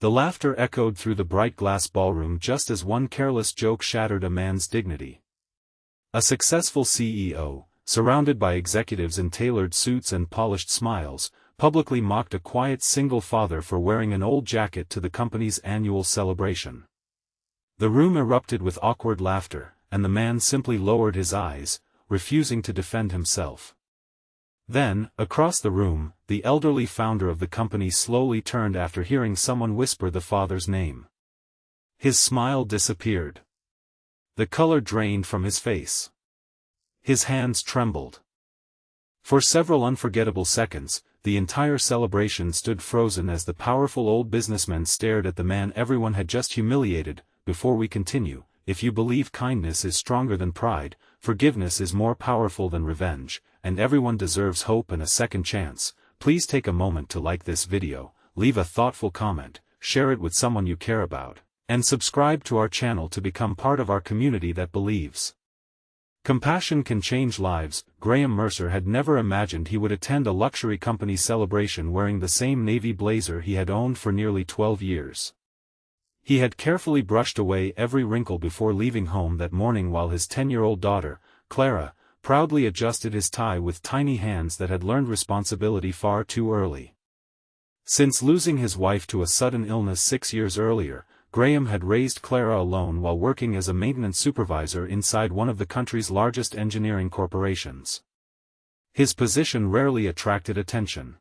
The laughter echoed through the bright glass ballroom just as one careless joke shattered a man's dignity. A successful CEO, surrounded by executives in tailored suits and polished smiles, publicly mocked a quiet single father for wearing an old jacket to the company's annual celebration. The room erupted with awkward laughter, and the man simply lowered his eyes, refusing to defend himself. Then, across the room, the elderly founder of the company slowly turned after hearing someone whisper the father's name. His smile disappeared. The color drained from his face. His hands trembled. For several unforgettable seconds, the entire celebration stood frozen as the powerful old businessman stared at the man everyone had just humiliated. Before we continue, if you believe kindness is stronger than pride, forgiveness is more powerful than revenge, and everyone deserves hope and a second chance, please take a moment to like this video, leave a thoughtful comment, share it with someone you care about, and subscribe to our channel to become part of our community that believes. Compassion can change lives. Graham Mercer had never imagined he would attend a luxury company celebration wearing the same navy blazer he had owned for nearly 12 years. He had carefully brushed away every wrinkle before leaving home that morning while his 10-year-old daughter, Clara, proudly adjusted his tie with tiny hands that had learned responsibility far too early. Since losing his wife to a sudden illness 6 years earlier, Graham had raised Clara alone while working as a maintenance supervisor inside one of the country's largest engineering corporations. His position rarely attracted attention.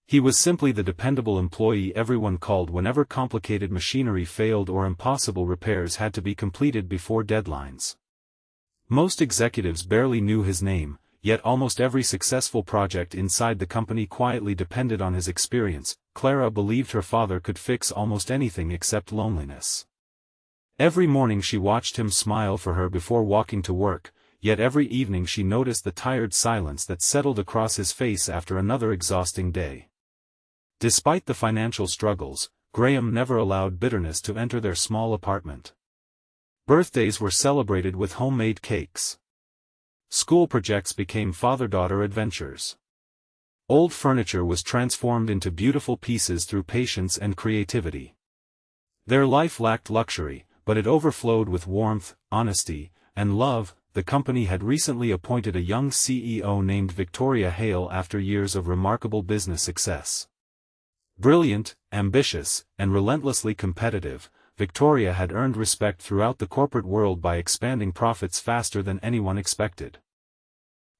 He was simply the dependable employee everyone called whenever complicated machinery failed or impossible repairs had to be completed before deadlines. Most executives barely knew his name, yet almost every successful project inside the company quietly depended on his experience. Clara believed her father could fix almost anything except loneliness. Every morning she watched him smile for her before walking to work, yet every evening she noticed the tired silence that settled across his face after another exhausting day. Despite the financial struggles, Graham never allowed bitterness to enter their small apartment. Birthdays were celebrated with homemade cakes. School projects became father-daughter adventures. Old furniture was transformed into beautiful pieces through patience and creativity. Their life lacked luxury, but it overflowed with warmth, honesty, and love. The company had recently appointed a young CEO named Victoria Hale after years of remarkable business success. Brilliant, ambitious, and relentlessly competitive, Victoria had earned respect throughout the corporate world by expanding profits faster than anyone expected.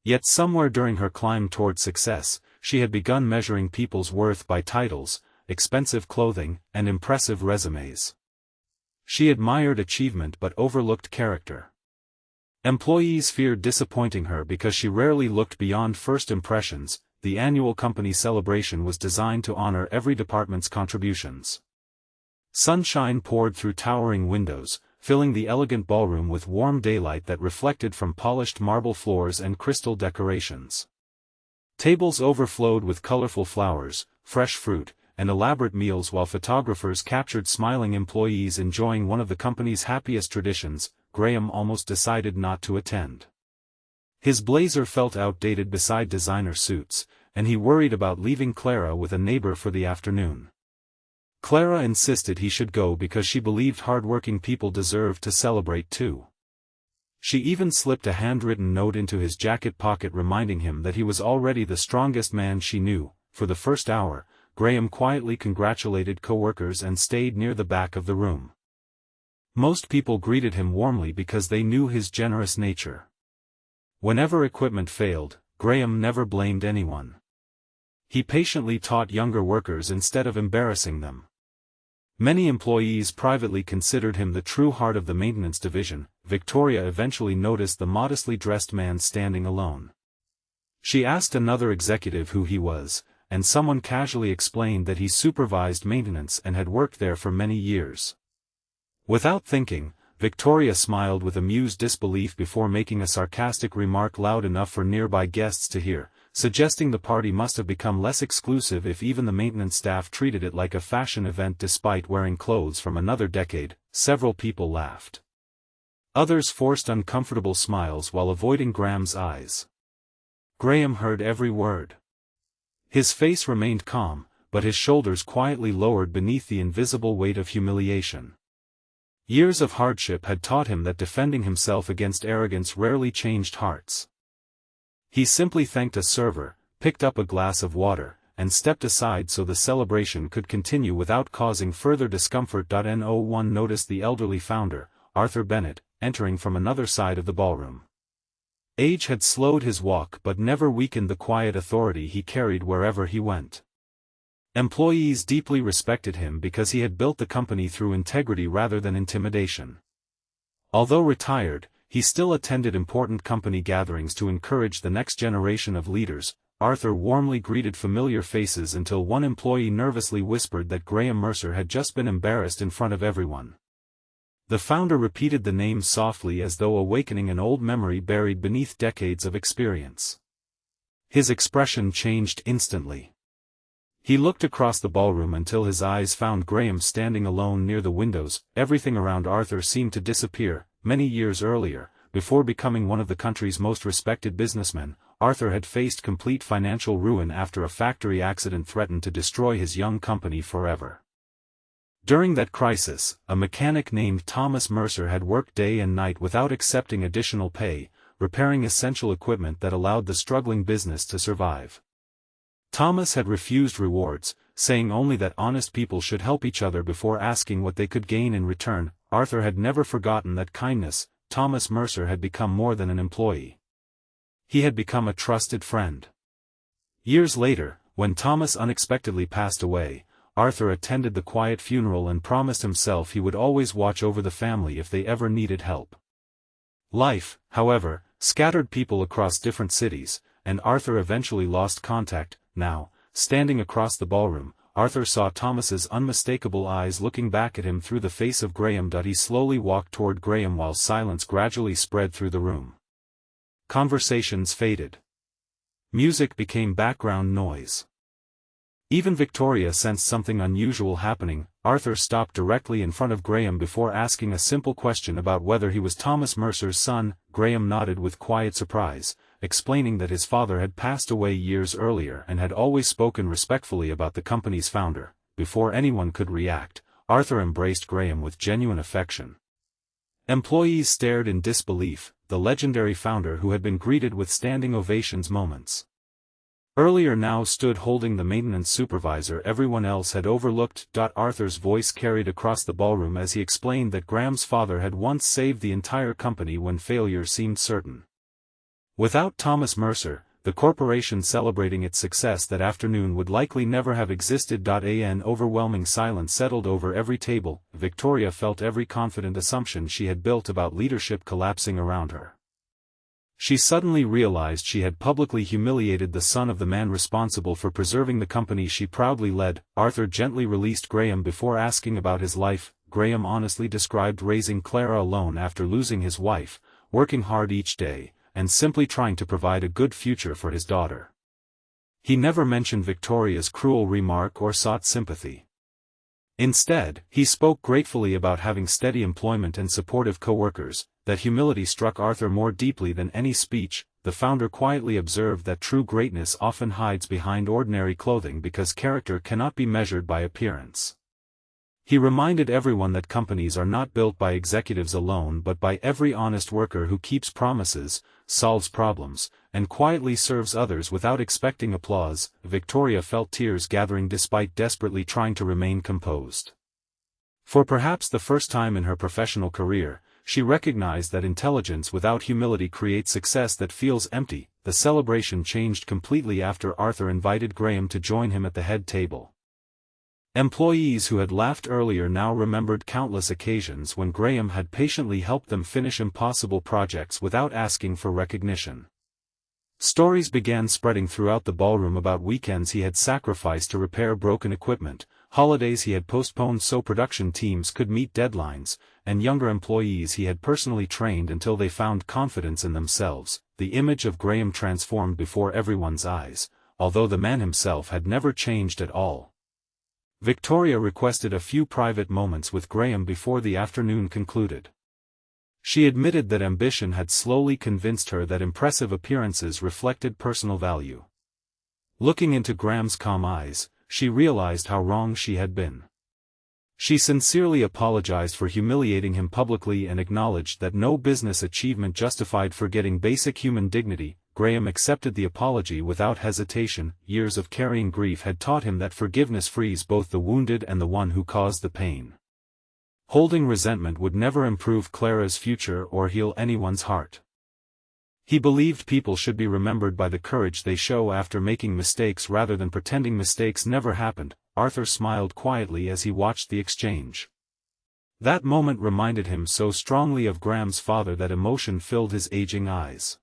Yet somewhere during her climb toward success, she had begun measuring people's worth by titles, expensive clothing, and impressive resumes. She admired achievement but overlooked character. Employees feared disappointing her because she rarely looked beyond first impressions. The annual company celebration was designed to honor every department's contributions. Sunshine poured through towering windows, filling the elegant ballroom with warm daylight that reflected from polished marble floors and crystal decorations. Tables overflowed with colorful flowers, fresh fruit, and elaborate meals while photographers captured smiling employees enjoying one of the company's happiest traditions. Graham almost decided not to attend. His blazer felt outdated beside designer suits, and he worried about leaving Clara with a neighbor for the afternoon. Clara insisted he should go because she believed hard-working people deserved to celebrate too. She even slipped a handwritten note into his jacket pocket reminding him that he was already the strongest man she knew. For the first hour, Graham quietly congratulated coworkers and stayed near the back of the room. Most people greeted him warmly because they knew his generous nature. Whenever equipment failed, Graham never blamed anyone. He patiently taught younger workers instead of embarrassing them. Many employees privately considered him the true heart of the maintenance division. Victoria eventually noticed the modestly dressed man standing alone. She asked another executive who he was, and someone casually explained that he supervised maintenance and had worked there for many years. Without thinking, Victoria smiled with amused disbelief before making a sarcastic remark loud enough for nearby guests to hear, suggesting the party must have become less exclusive if even the maintenance staff treated it like a fashion event despite wearing clothes from another decade. Several people laughed. Others forced uncomfortable smiles while avoiding Graham's eyes. Graham heard every word. His face remained calm, but his shoulders quietly lowered beneath the invisible weight of humiliation. Years of hardship had taught him that defending himself against arrogance rarely changed hearts. He simply thanked a server, picked up a glass of water, and stepped aside so the celebration could continue without causing further discomfort. No one noticed the elderly founder, Arthur Bennett, entering from another side of the ballroom. Age had slowed his walk but never weakened the quiet authority he carried wherever he went. Employees deeply respected him because he had built the company through integrity rather than intimidation. Although retired, he still attended important company gatherings to encourage the next generation of leaders. Arthur warmly greeted familiar faces until one employee nervously whispered that Graham Mercer had just been embarrassed in front of everyone. The founder repeated the name softly as though awakening an old memory buried beneath decades of experience. His expression changed instantly. He looked across the ballroom until his eyes found Graham standing alone near the windows. Everything around Arthur seemed to disappear. Many years earlier, before becoming one of the country's most respected businessmen, Arthur had faced complete financial ruin after a factory accident threatened to destroy his young company forever. During that crisis, a mechanic named Thomas Mercer had worked day and night without accepting additional pay, repairing essential equipment that allowed the struggling business to survive. Thomas had refused rewards, saying only that honest people should help each other before asking what they could gain in return. Arthur had never forgotten that kindness. Thomas Mercer had become more than an employee. He had become a trusted friend. Years later, when Thomas unexpectedly passed away, Arthur attended the quiet funeral and promised himself he would always watch over the family if they ever needed help. Life, however, scattered people across different cities, and Arthur eventually lost contact. Now, standing across the ballroom, Arthur saw Thomas's unmistakable eyes looking back at him through the face of Graham. He slowly walked toward Graham while silence gradually spread through the room. Conversations faded. Music became background noise. Even Victoria sensed something unusual happening. Arthur stopped directly in front of Graham before asking a simple question about whether he was Thomas Mercer's son. Graham nodded with quiet surprise, explaining that his father had passed away years earlier and had always spoken respectfully about the company's founder. Before anyone could react, Arthur embraced Graham with genuine affection. Employees stared in disbelief, the legendary founder who had been greeted with standing ovations moments earlier now stood holding the maintenance supervisor everyone else had overlooked. Arthur's voice carried across the ballroom as he explained that Graham's father had once saved the entire company when failure seemed certain. Without Thomas Mercer, the corporation celebrating its success that afternoon would likely never have existed. An overwhelming silence settled over every table. Victoria felt every confident assumption she had built about leadership collapsing around her. She suddenly realized she had publicly humiliated the son of the man responsible for preserving the company she proudly led. Arthur gently released Graham before asking about his life. Graham honestly described raising Clara alone after losing his wife, working hard each day, and simply trying to provide a good future for his daughter. He never mentioned Victoria's cruel remark or sought sympathy. Instead, he spoke gratefully about having steady employment and supportive co-workers. That humility struck Arthur more deeply than any speech. The founder quietly observed that true greatness often hides behind ordinary clothing because character cannot be measured by appearance. He reminded everyone that companies are not built by executives alone but by every honest worker who keeps promises, solves problems, and quietly serves others without expecting applause. Victoria felt tears gathering despite desperately trying to remain composed. For perhaps the first time in her professional career, she recognized that intelligence without humility creates success that feels empty. The celebration changed completely after Arthur invited Graham to join him at the head table. Employees who had laughed earlier now remembered countless occasions when Graham had patiently helped them finish impossible projects without asking for recognition. Stories began spreading throughout the ballroom about weekends he had sacrificed to repair broken equipment, holidays he had postponed so production teams could meet deadlines, and younger employees he had personally trained until they found confidence in themselves. The image of Graham transformed before everyone's eyes, although the man himself had never changed at all. Victoria requested a few private moments with Graham before the afternoon concluded. She admitted that ambition had slowly convinced her that impressive appearances reflected personal value. Looking into Graham's calm eyes, she realized how wrong she had been. She sincerely apologized for humiliating him publicly and acknowledged that no business achievement justified forgetting basic human dignity. Graham accepted the apology without hesitation. Years of carrying grief had taught him that forgiveness frees both the wounded and the one who caused the pain. Holding resentment would never improve Clara's future or heal anyone's heart. He believed people should be remembered by the courage they show after making mistakes rather than pretending mistakes never happened. Arthur smiled quietly as he watched the exchange. That moment reminded him so strongly of Graham's father that emotion filled his aging eyes.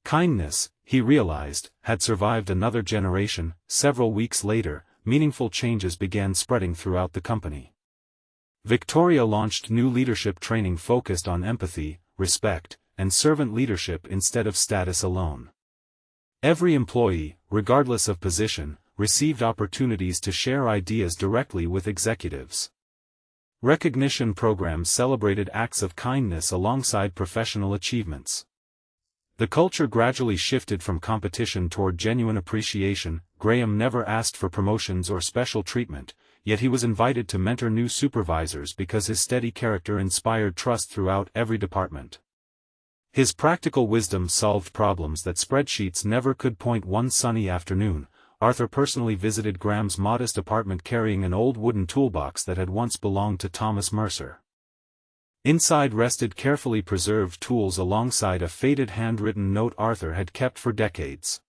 Kindness, he realized, had survived another generation. Several weeks later, meaningful changes began spreading throughout the company. Victoria launched new leadership training focused on empathy, respect, and servant leadership instead of status alone. Every employee, regardless of position, received opportunities to share ideas directly with executives. Recognition programs celebrated acts of kindness alongside professional achievements. The culture gradually shifted from competition toward genuine appreciation. Graham never asked for promotions or special treatment, yet he was invited to mentor new supervisors because his steady character inspired trust throughout every department. His practical wisdom solved problems that spreadsheets never could. One sunny afternoon, Arthur personally visited Graham's modest apartment carrying an old wooden toolbox that had once belonged to Thomas Mercer. Inside rested carefully preserved tools alongside a faded handwritten note Arthur had kept for decades.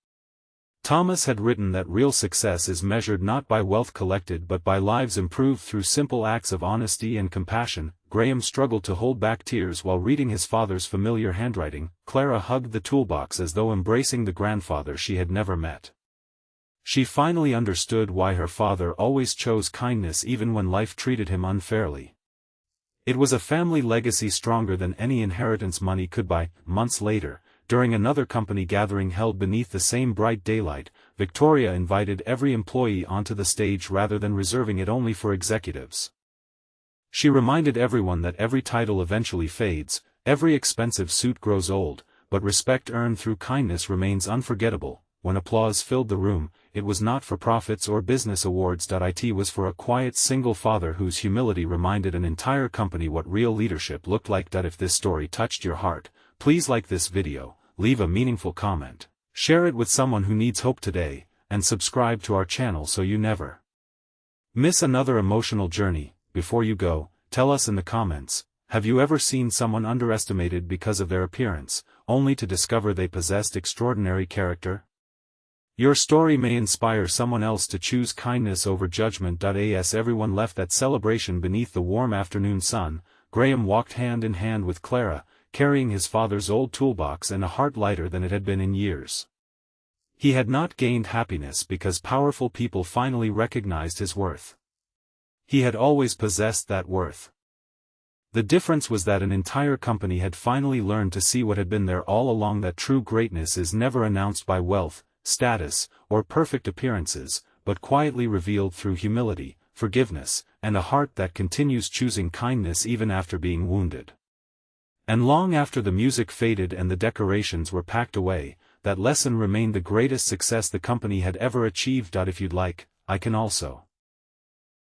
Thomas had written that real success is measured not by wealth collected but by lives improved through simple acts of honesty and compassion. Graham struggled to hold back tears while reading his father's familiar handwriting. Clara hugged the toolbox as though embracing the grandfather she had never met. She finally understood why her father always chose kindness even when life treated him unfairly. It was a family legacy stronger than any inheritance money could buy. Months later, during another company gathering held beneath the same bright daylight, Victoria invited every employee onto the stage rather than reserving it only for executives. She reminded everyone that every title eventually fades, every expensive suit grows old, but respect earned through kindness remains unforgettable. When applause filled the room, it was not for profits or business awards. It was for a quiet single father whose humility reminded an entire company what real leadership looked like. If this story touched your heart, please like this video, leave a meaningful comment, share it with someone who needs hope today, and subscribe to our channel so you never miss another emotional journey. Before you go, tell us in the comments, have you ever seen someone underestimated because of their appearance, only to discover they possessed extraordinary character? Your story may inspire someone else to choose kindness over judgment. As everyone left that celebration beneath the warm afternoon sun, Graham walked hand in hand with Clara, carrying his father's old toolbox and a heart lighter than it had been in years. He had not gained happiness because powerful people finally recognized his worth. He had always possessed that worth. The difference was that an entire company had finally learned to see what had been there all along, that true greatness is never announced by wealth, status, or perfect appearances, but quietly revealed through humility, forgiveness, and a heart that continues choosing kindness even after being wounded. And long after the music faded and the decorations were packed away, that lesson remained the greatest success the company had ever achieved. If you'd like, I can also